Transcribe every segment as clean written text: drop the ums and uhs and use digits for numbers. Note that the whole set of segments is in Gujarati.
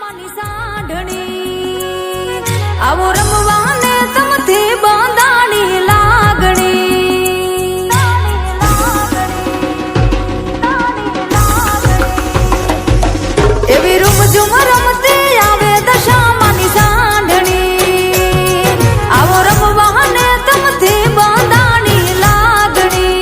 દશામાની સાંઢણી આવો રમવાને તમથી બાંધાણી લાગણી એવી રૂમઝુમ રમતી આવે દશામાની સાંઢણી આવો રમવાને તમથી બાંધાણી લાગણી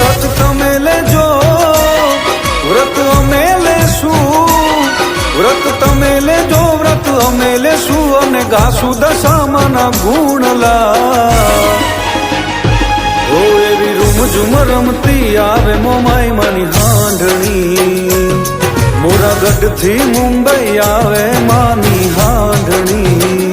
વ્રત તમે લેજો વ્રત અમે લેશું વ્રત તમે લેજો વ્રત અમે લેશું અને ગાશું દશામાના ગુણલા ઓ એવી રૂમઝુમ રમતી આવે મોમાઈ માની હાંઢણી મોરાગઢ થી મુંબઈ આવે માની હાંઢણી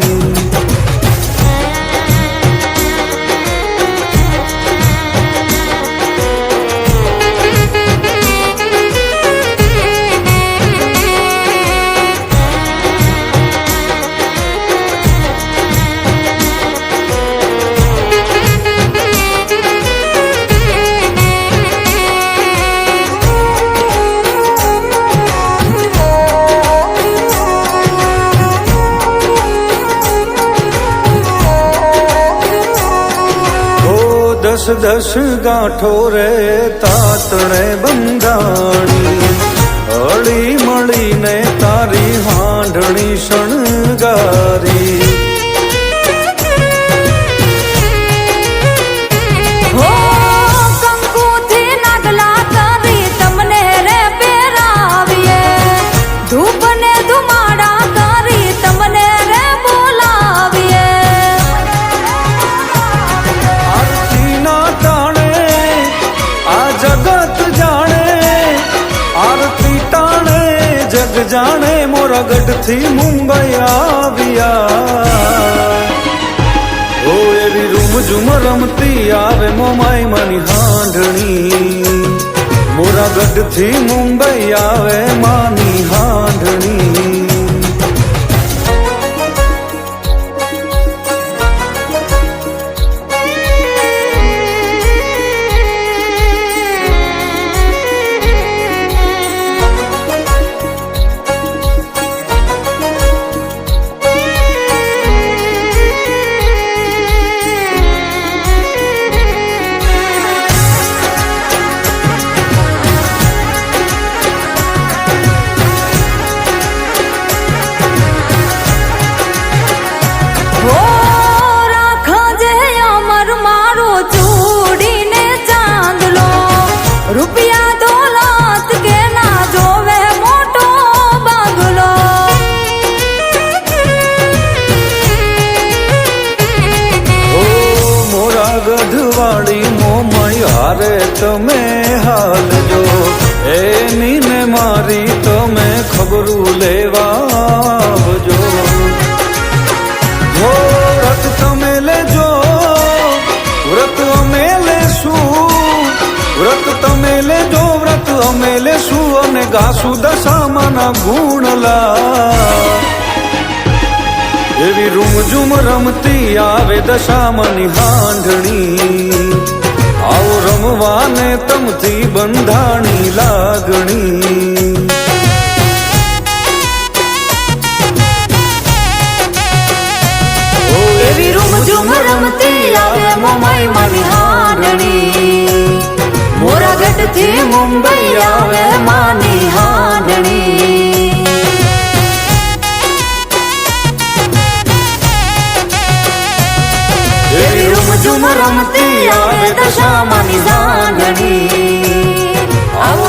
દસ દસ ગાંઠો રે તાતણે બંધાણી હળી મળીને તારી હાંઢણી શણગારી હો કંકુથી નાગલા કરી તમને રે પહેરાવીએ ધૂપ ને ધુમાડા કરી તમને રે બોલાવીએ જગત જાણે આરતી ટાણે જગ જાણે મોરાગઢ થી મુંબઈ આવ્યા ઓ એવી રૂમઝુમ રમતી આવે મોમાઈ માની હાંઢણી મોરાગઢ થી મુંબઈ આવે માની હાંઢણી રૂપિયા દોલત કે ના જોવે મોટો બંગલો ઓ મોરાગઢ વાળી મોમાઈ હારે તમે હાલજો એની ને મારી તમે ખબરું લેવા આવજો વ્રત તમે લેજો વ્રત અમે લેશું વ્રત તમે લેજો વ્રત અમે લેશું અને ગાશું દશામાના ગુણલા એવી રૂમઝુમ રમતી આવે દશામાની હાંઢણી આવો રમવાને તમથી બંધાણી લાગણી એવી રૂમઝુમ રમતી આવે મોમાઈ માની હાંઢણી મોરાગઢ થી મુંબઈ આવે માની હાંઢણી એવી રૂમઝુમ રમતી આવે દશામાની સાંઢણી આવો